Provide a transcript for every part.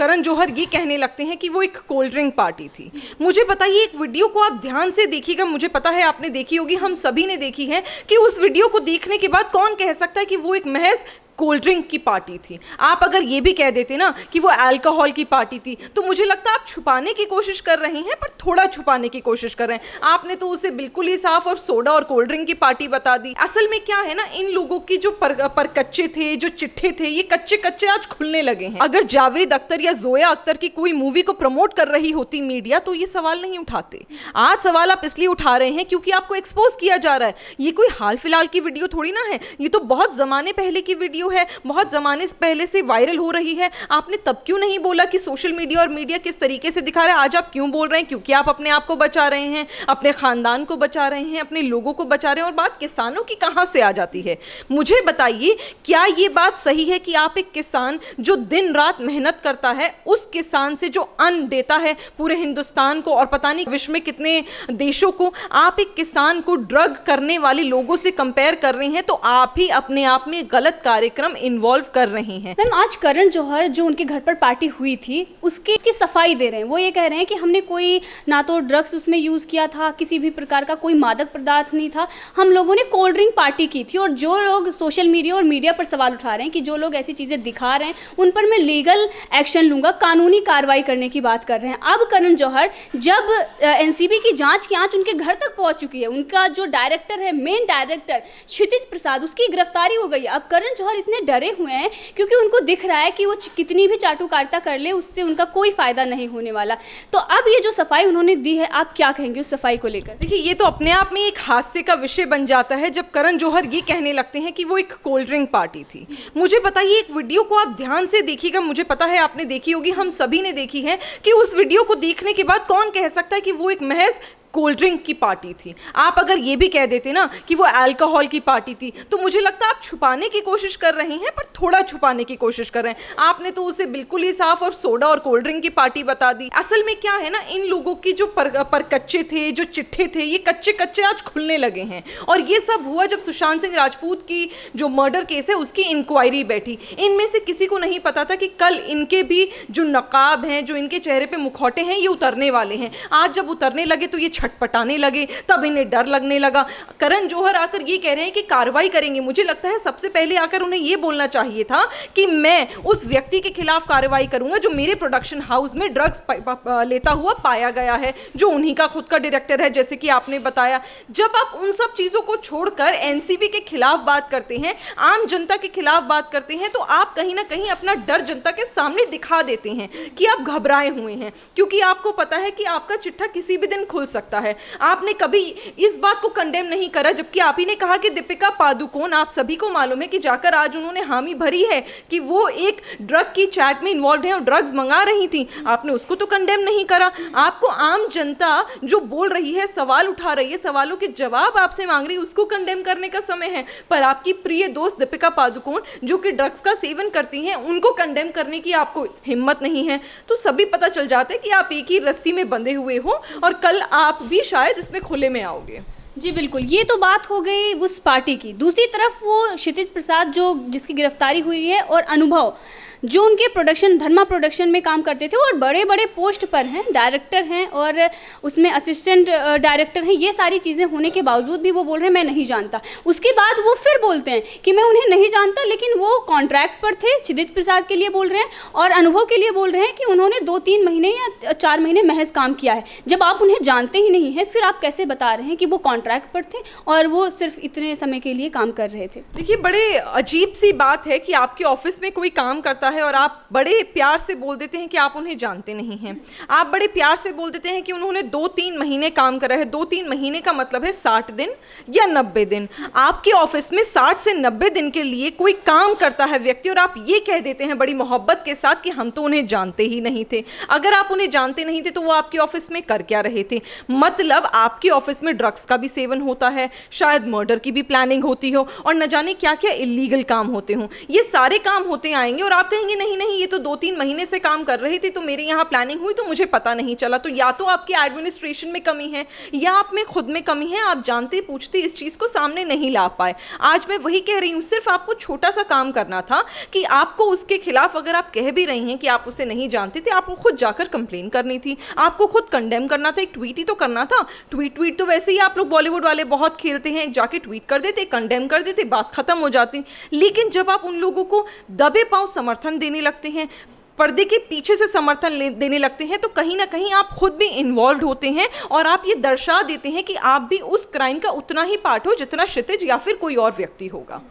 करण जौहर ये कहने लगते हैं कि वो एक कोल्ड ड्रिंक पार्टी थी। मुझे बताइए, एक वीडियो को आप ध्यान से देखिएगा, मुझे पता है आपने देखी होगी, हम सभी ने देखी है, कि उस वीडियो को देखने के बाद कौन कह सकता है कि वो एक महज कोल्ड ड्रिंक की पार्टी थी। आप अगर ये भी कह देते ना कि वो अल्कोहल की पार्टी थी, तो मुझे लगता है आप छुपाने की कोशिश कर रहे हैं, पर थोड़ा छुपाने की कोशिश कर रहे हैं। आपने तो उसे बिल्कुल ही साफ और सोडा और कोल्ड ड्रिंक की पार्टी बता दी। असल में क्या है ना, इन लोगों की जो पर कच्चे थे, जो चिट्ठे थे, ये कच्चे कच्चे आज खुलने लगे हैं। अगर जावेद अख्तर या जोया अख्तर की कोई मूवी को प्रमोट कर रही होती मीडिया, तो ये सवाल नहीं उठाते। आज सवाल आप इसलिए उठा रहे हैं क्योंकि आपको एक्सपोज किया जा रहा है। ये कोई हाल फिलहाल की वीडियो थोड़ी ना है, ये तो बहुत जमाने पहले की वीडियो है, बहुत जमाने पहले से वायरल हो रही है। आपने तब क्यों नहीं बोला कि सोशल मीडिया और मीडिया किस तरीके से दिखा रहा है? आज आप क्यों बोल रहे हैं? क्योंकि आप अपने आप को बचा रहे हैं, अपने खानदान को बचा रहे हैं, अपने लोगों को बचा रहे हैं। और बात किसानों की कहां से आ जाती है? मुझे बताइए, क्या ये बात सही है कि आप एक किसान जो दिन रात मेहनत करता है, उस किसान से जो अन्न देता है पूरे हिंदुस्तान को और पता नहीं विश्व में कितने देशों को, आप एक किसान को ड्रग करने वाले लोगों से कंपेयर कर रहे हैं? तो आप ही अपने आप में गलत कार्यक्रम इन्वॉल्व कर रही हैं। मैम, आज करण जौहर जो उनके घर पर पार्टी हुई थी उसकी सफाई दे रहे हैं। वो ये कह रहे हैं कि हमने कोई ना तो ड्रग्स उसमें यूज़ किया था, किसी भी प्रकार का कोई मादक पदार्थ नहीं था, हम लोगों ने कोल्ड ड्रिंक पार्टी की थी। और जो लोग सोशल मीडिया और मीडिया पर सवाल उठा रहे हैं कि जो लोग ऐसी चीज़ें दिखा रहे हैं उन पर मैं लीगल एक्शन लूँगा, कानूनी कार्रवाई करने की बात कर रहे हैं। अब करण जौहर, जब एनसीबी की जाँच की आँच उनके घर तक पहुँच चुकी है, उनका जो डायरेक्टर है, मेन डायरेक्टर क्षितिज प्रसाद, उसकी गिरफ्तारी हो गई है। अब करण जौहर इतने डरे हुए हैं क्योंकि उनको दिख रहा है कि वो कितनी भी चाटुकारिता कर ले, उससे उनका कोई फायदा नहीं होने वाला। तो अब ये जो सफाई उन्होंने दी है, आप क्या कहेंगे उस सफाई को लेकर? देखिए, ये तो अपने आप में एक हास्य का विषय बन जाता है जब करण जौहर ये कहने लगते हैं कि वो एक कोल्ड ड्रिंक पार्टी थी। मुझे बताइए, एक वीडियो को आप ध्यान से देखिएगा, मुझे पता है आपने देखी होगी, हम सभी ने देखी है, कि उस वीडियो को देखने के बाद कौन कह सकता है कि वो एक महज कोल्ड ड्रिंक की पार्टी थी। आप अगर ये भी कह देते ना कि वो अल्कोहल की पार्टी थी, तो मुझे लगता है आप छुपाने की कोशिश कर रहे हैं, पर थोड़ा छुपाने की कोशिश कर रहे हैं। आपने तो उसे बिल्कुल ही साफ और सोडा और कोल्ड ड्रिंक की पार्टी बता दी। असल में क्या है ना, इन लोगों की जो पर कच्चे थे, जो चिट्ठे थे, ये कच्चे कच्चे आज खुलने लगे हैं। और ये सब हुआ जब सुशांत सिंह राजपूत की जो मर्डर केस है उसकी इंक्वायरी बैठी। इनमें से किसी को नहीं पता था कि कल इनके भी जो नकाब हैं, जो इनके चेहरे पे मुखौटे हैं, ये उतरने वाले हैं। आज जब उतरने लगे तो ये छटपटाने लगे, तब इन्हें डर लगने लगा। करण जौहर आकर ये कह रहे हैं कि कार्रवाई करेंगे। मुझे लगता है सबसे पहले आकर उन्हें ये बोलना चाहिए था कि मैं उस व्यक्ति के खिलाफ कार्रवाई करूंगा जो मेरे प्रोडक्शन हाउस में ड्रग्स लेता हुआ पाया गया है, जो उन्हीं का खुद का डायरेक्टर है, जैसे कि आपने बताया। जब आप उन सब चीजों को छोड़कर एनसीबी के खिलाफ बात करते हैं, आम जनता के खिलाफ बात करते हैं, तो आप कहीं ना कहीं अपना डर जनता के सामने दिखा देते हैं कि आप घबराए हुए हैं, क्योंकि आपको पता है कि आपका चिट्ठा किसी भी दिन खुल सकता है। आपने कभी इस बात को कंडेम नहीं करा, जबकि आप ही ने कहा कि दीपिका पादुकोण, आप सभी को मालूम है कि जाकर आज उन्होंने हामी भरी है कि वो एक ड्रग की चैट में इन्वॉल्व है और ड्रग्स मंगा रही थी। आपने उसको तो कंडेम नहीं करा। आपको आम जनता जो बोल रही है, सवाल उठा रही है, सवालों के जवाब आपसे मांग रही है, उसको कंडेम करने का समय है। पर आपकी प्रिय दोस्त दीपिका पादुकोण, जो कि ड्रग्स का सेवन करती हैं, उनको कंडेम करने की आपको हिम्मत नहीं है। तो सभी पता चल जाता है कि आप एक ही रस्सी में बंधे हुए हो और कल आप भी शायद इसमें खुले में आओगे। जी बिल्कुल, ये तो बात हो गई उस पार्टी की। दूसरी तरफ वो क्षितिज प्रसाद जो जिसकी गिरफ्तारी हुई है, और अनुभव जो उनके प्रोडक्शन धर्मा प्रोडक्शन में काम करते थे और बड़े बड़े पोस्ट पर हैं, डायरेक्टर हैं और उसमें असिस्टेंट डायरेक्टर हैं। ये सारी चीज़ें होने के बावजूद भी वो बोल रहे हैं मैं नहीं जानता। उसके बाद वो फिर बोलते हैं कि मैं उन्हें नहीं जानता, लेकिन वो कॉन्ट्रैक्ट पर थे। क्षितिज प्रसाद के लिए बोल रहे हैं और अनुभव के लिए बोल रहे हैं कि उन्होंने 2-3 महीने या 4 महीने महज काम किया है। जब आप उन्हें जानते ही नहीं हैं, फिर आप कैसे बता रहे हैं कि वो कॉन्ट्रैक्ट पर थे और वो सिर्फ इतने समय के लिए काम कर रहे थे? देखिए, बड़े अजीब सी बात है कि आपके ऑफिस में कोई काम करता है और आप बड़े प्यार से बोल देते हैं कि आप उन्हें जानते नहीं हैं। आप बड़े प्यार से बोल देते हैं कि उन्होंने 2-3 महीने काम करा है। 2-3 महीने का मतलब है 60 दिन या 90 दिन। आपके ऑफिस में 60 से 90 दिन के लिए कोई काम करता है व्यक्ति, और आप ये कह देते हैं बड़ी मोहब्बत के साथ कि हम तो उन्हें जानते ही नहीं थे। अगर आप उन्हें जानते नहीं थे तो वो आपके ऑफिस में कर क्या रहे थे? मतलब आपके ऑफिस में ड्रग्स का भी सेवन होता है, शायद मर्डर की भी प्लानिंग होती हो, और न जाने क्या क्या इलीगल काम होते हों। ये सारे काम होते आएंगे और आप कहेंगे कहेंगे नहीं नहीं ये तो 2-3 महीने से काम कर रही थी, तो मेरे यहाँ प्लानिंग हुई तो मुझे पता नहीं चला। तो या तो आपकी एडमिनिस्ट्रेशन में कमी है या आप में खुद में कमी है, आप जानते पूछते इस चीज़ को सामने नहीं ला पाए। आज मैं वही कह रही हूँ, सिर्फ आपको छोटा सा काम करना था कि आपको उसके खिलाफ, अगर आप कह भी रही हैं कि आप उसे नहीं जानते थे, आपको खुद जाकर कंप्लेन करनी थी, आपको खुद कंडेम करना था, एक ट्वीट ही तो करना था। ट्वीट तो वैसे ही आप लोग बॉलीवुड वाले बहुत खेलते हैं, जाके ट्वीट कर देते, कंडेम कर देते, बात खत्म हो जाती। लेकिन जब आप उन लोगों को दबे पांव समर्थन देने लगते हैं, पर्दे के पीछे से समर्थन देने लगते हैं, तो कहीं ना कहीं आप खुद भी इन्वॉल्व होते हैं और आप ये दर्शा देते हैं कि आप भी उस क्राइम का उतना ही पार्ट हो जितना क्षितिज या फिर कोई और व्यक्ति होगा।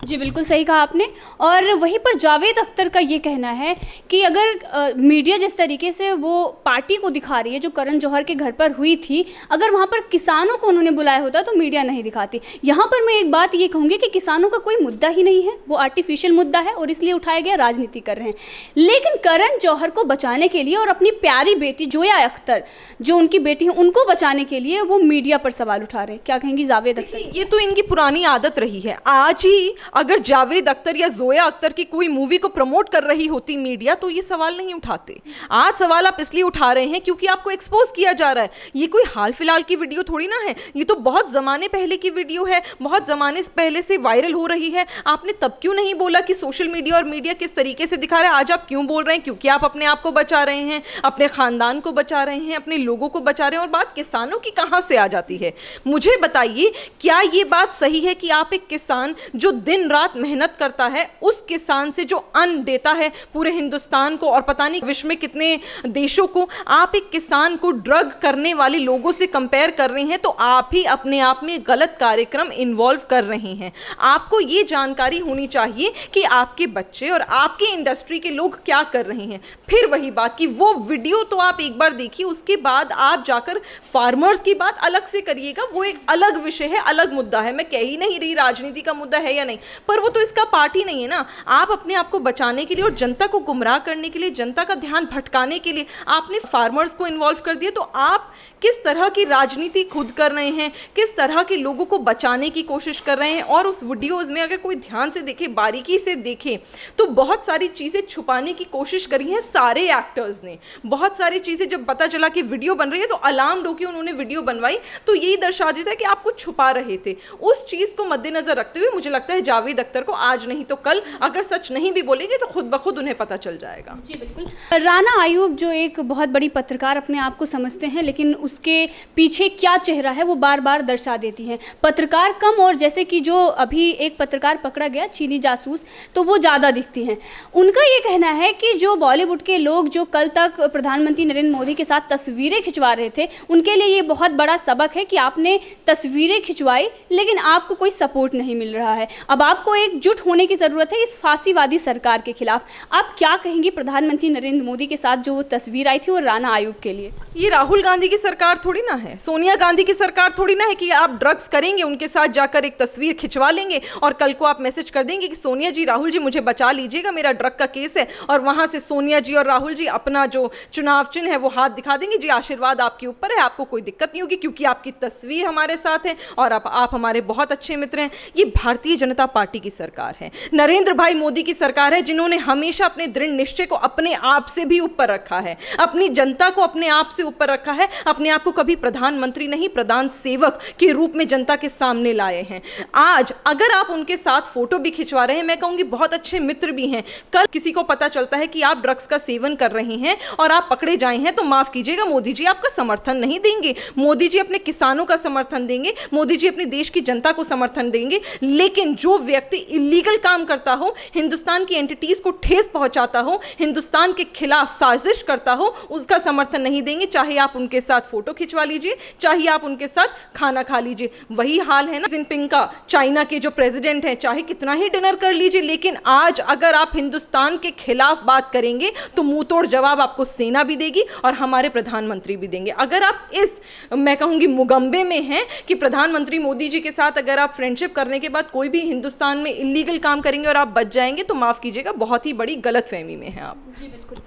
जी बिल्कुल सही कहा आपने। और वहीं पर जावेद अख्तर का ये कहना है कि अगर मीडिया जिस तरीके से वो पार्टी को दिखा रही है जो करण जौहर के घर पर हुई थी, अगर वहाँ पर किसानों को उन्होंने बुलाया होता तो मीडिया नहीं दिखाती। यहाँ पर मैं एक बात ये कहूँगी कि किसानों का कोई मुद्दा ही नहीं है, वो आर्टिफिशियल मुद्दा है और इसलिए उठाया गया, राजनीति कर रहे हैं। लेकिन करण जौहर को बचाने के लिए और अपनी प्यारी बेटी जोया अख्तर जो उनकी बेटी है उनको बचाने के लिए वो मीडिया पर सवाल उठा रहे हैं। क्या कहेंगी जावेद अख्तर? ये तो इनकी पुरानी आदत रही है। आज ही अगर जावेद अख्तर या जोया अख्तर की कोई मूवी को प्रमोट कर रही होती मीडिया तो ये सवाल नहीं उठाते। आज सवाल आप इसलिए उठा रहे हैं क्योंकि आपको एक्सपोज किया जा रहा है। ये कोई हाल फिलहाल की वीडियो थोड़ी ना है, ये तो बहुत ज़माने पहले की वीडियो है, बहुत ज़माने पहले से वायरल हो रही है। आपने तब क्यों नहीं बोला कि सोशल मीडिया और मीडिया किस तरीके से दिखा रहा है? आज आप क्यों बोल रहे हैं? क्योंकि आप अपने आप को बचा रहे हैं, अपने खानदान को बचा रहे हैं, अपने लोगों को बचा रहे हैं। और बात किसानों की कहाँ से आ जाती है? मुझे बताइए, क्या ये बात सही है कि आप एक किसान जो दिन रात मेहनत करता है, उस किसान से जो अन्न देता है पूरे हिंदुस्तान को और पता नहीं विश्व में कितने देशों को, आप एक किसान को ड्रग करने वाले लोगों से कंपेयर कर रहे हैं, तो आप ही अपने आप में गलत कार्यक्रम इन्वॉल्व कर रहे हैं। आपको ये जानकारी होनी चाहिए कि आपके बच्चे और आपकी इंडस्ट्री के लोग क्या कर रहे हैं। फिर वही बात कि वो वीडियो तो आप एक बार देखिए, उसके बाद आप जाकर फार्मर्स की बात अलग से करिएगा, वो एक अलग विषय है, अलग मुद्दा है। मैं कह ही नहीं रही राजनीति का मुद्दा है या नहीं, पर वो तो इसका पार्टी नहीं है ना। आप अपने आप को बचाने के लिए और जनता को गुमराह करने के लिए, जनता का ध्यान भटकाने के लिए आपने फार्मर्स को इन्वॉल्व कर दिया। तो आप किस तरह की राजनीति खुद कर रहे हैं, किस तरह के लोगों को बचाने की कोशिश कर रहे हैं। और उस वीडियोज़ में अगर कोई ध्यान से देखे, बारीकी से देखे, तो बहुत सारी चीज़ें छुपाने की कोशिश करी हैं सारे एक्टर्स ने। बहुत सारी चीज़ें जब पता चला कि वीडियो बन रही है तो अलार्म होकर उन्होंने वीडियो बनवाई, तो यही दर्शा देता है कि आप कुछ छुपा रहे थे। उस चीज़ को मद्देनजर रखते हुए मुझे लगता है जावेद अख्तर को आज नहीं तो कल अगर सच नहीं भी बोलेंगे तो खुद ब खुद उन्हें पता चल जाएगा। जी बिल्कुल। राना आयूब जो एक बहुत बड़ी पत्रकार अपने आप को समझते हैं, लेकिन उसके पीछे क्या चेहरा है वो बार बार दर्शा देती हैं। पत्रकार कम, और जैसे कि जो अभी एक पत्रकार पकड़ा गया चीनी जासूस, तो वो ज़्यादा दिखती हैं। उनका ये कहना है कि जो बॉलीवुड के लोग जो कल तक प्रधानमंत्री नरेंद्र मोदी के साथ तस्वीरें खिंचवा रहे थे, उनके लिए ये बहुत बड़ा सबक है कि आपने तस्वीरें खिंचवाई लेकिन आपको कोई सपोर्ट नहीं मिल रहा है। अब आपको एकजुट होने की ज़रूरत है इस फांसीवादी सरकार के खिलाफ। आप क्या कहेंगी प्रधानमंत्री नरेंद्र मोदी के साथ जो वो तस्वीर आई थी वो राना आयूब के लिए? ये राहुल गांधी की सरकार थोड़ी ना है, सोनिया गांधी की सरकार थोड़ी ना है कि आप ड्रग्स करेंगे, उनके साथ जाकर एक तस्वीर खिंचवा लेंगे और कल को आप मैसेज कर देंगे कि सोनिया जी, राहुल जी मुझे बचा लीजिएगा, मेरा ड्रग का केस है। और वहां से सोनिया जी और राहुल जी अपना जो चुनाव चिन्ह है वो हाथ दिखा देंगे, जी आशीर्वाद आपके ऊपर है, आपको कोई दिक्कत नहीं होगी क्योंकि आपकी तस्वीर हमारे साथ है और आप हमारे बहुत अच्छे मित्र हैं। ये भारतीय जनता पार्टी की सरकार है, नरेंद्र भाई मोदी की सरकार है, जिन्होंने हमेशा अपने दृढ़ निश्चय को अपने आप से भी ऊपर रखा है, अपनी जनता को अपने आप से ऊपर रखा है, अपने आप को कभी प्रधानमंत्री नहीं प्रधान सेवक के रूप में जनता के सामने लाए हैं। आज अगर आप उनके साथ फोटो भी खिंचवा रहे हैं, मैं कहूंगी बहुत अच्छे मित्र भी हैं, कल किसी को पता चलता है कि आप ड्रग्स का सेवन कर रहे हैं और आप पकड़े जाए हैं, तो माफ कीजिएगा मोदी जी आपका समर्थन नहीं देंगे। मोदी जी अपने किसानों का समर्थन देंगे, मोदी जी अपने देश की जनता को समर्थन देंगे, लेकिन जो व्यक्ति इलीगल काम करता हो, हिंदुस्तान की एंटिटीज को ठेस पहुंचाता हो, हिंदुस्तान के खिलाफ साजिश करता हो, उसका समर्थन नहीं देंगे। चाहे आप उनके साथ फोटो खिंचवा लीजिए, चाहे आप उनके साथ खाना खा लीजिए। वही हाल है ना जिनपिंग का, चाइना के जो प्रेसिडेंट हैं, चाहे कितना ही डिनर कर लीजिए, लेकिन आज अगर आप हिंदुस्तान के खिलाफ बात करेंगे तो मुंह तोड़ जवाब आपको सेना भी देगी और हमारे प्रधानमंत्री भी देंगे। अगर आप इस, मैं कहूंगी, मुगम्बे में हैं कि प्रधानमंत्री मोदी जी के साथ अगर आप फ्रेंडशिप करने के बाद कोई भी हिंदुस्तान में इलीगल काम करेंगे और आप बच जाएंगे, तो माफ कीजिएगा बहुत ही बड़ी गलतफहमी में हैं आप। जी बिल्कुल।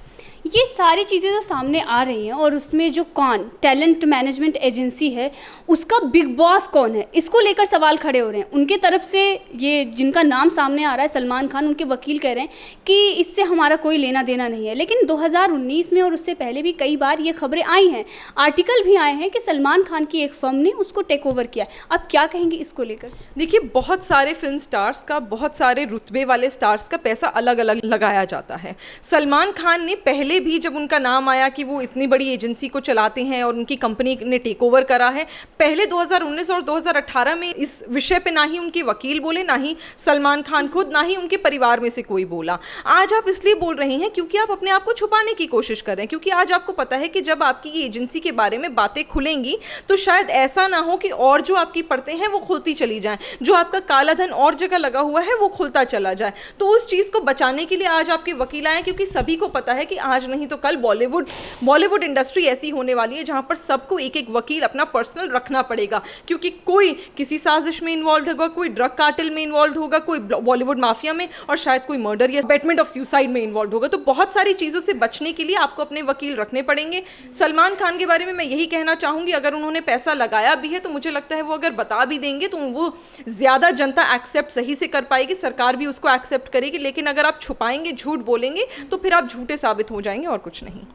ये सारी चीज़ें जो सामने आ रही हैं और उसमें जो कौन टैलेंट मैनेजमेंट एजेंसी है उसका बिग बॉस कौन है, इसको लेकर सवाल खड़े हो रहे हैं। उनके तरफ से ये जिनका नाम सामने आ रहा है सलमान खान, उनके वकील कह रहे हैं कि इससे हमारा कोई लेना देना नहीं है। लेकिन 2019 में और उससे पहले भी कई बार ये खबरें आई हैं, आर्टिकल भी आए हैं कि सलमान खान की एक फर्म ने उसको टेक ओवर किया। आप क्या कहेंगे इसको लेकर? देखिए, बहुत सारे फिल्म स्टार्स का, बहुत सारे रुतबे वाले स्टार्स का पैसा अलग अलग लगाया जाता है। सलमान खान ने पहले भी जब उनका नाम आया कि वो इतनी बड़ी एजेंसी को चलाते हैं और उनकी कंपनी ने टेक ओवर करा है, पहले 2019 और 2018 में इस विषय पे ना ही उनके वकील बोले, ना ही सलमान खान खुद, ना ही उनके परिवार में से कोई बोला। आज आप इसलिए बोल रही हैं क्योंकि आप अपने आप को छुपाने की कोशिश कर रहे हैं, क्योंकि आज आपको पता है कि जब आपकी ये एजेंसी के बारे में बातें खुलेंगी तो शायद ऐसा ना हो कि और जो आपकी परतें हैं वो खुलती चली जाएं, जो आपका काला धन और जगह लगा हुआ है वो खुलता चला जाए। तो उस चीज़ को बचाने के लिए आज आपके वकील आए, क्योंकि सभी को पता है कि आज नहीं तो कल बॉलीवुड इंडस्ट्री ऐसी होने वाली है जहां पर सबको एक एक वकील अपना पर्सनल रखना पड़ेगा, क्योंकि कोई किसी साजिश में इन्वॉल्व होगा, कोई ड्रग कार्टेल में इन्वॉल्व होगा, कोई बॉलीवुड माफिया में, और शायद कोई मर्डर या अबेटमेंट ऑफ सुसाइड में इन्वॉल्व होगा। तो बहुत सारी चीज़ों से बचने के लिए आपको अपने वकील रखने पड़ेंगे। सलमान खान के बारे में मैं यही कहना चाहूँगी, अगर उन्होंने पैसा लगाया भी है तो मुझे लगता है वो अगर बता भी देंगे तो वो ज़्यादा जनता एक्सेप्ट सही से कर पाएगी, सरकार भी उसको एक्सेप्ट करेगी। लेकिन अगर आप छुपाएंगे, झूठ बोलेंगे, तो फिर आप झूठे साबित हो जाएंगे और कुछ नहीं।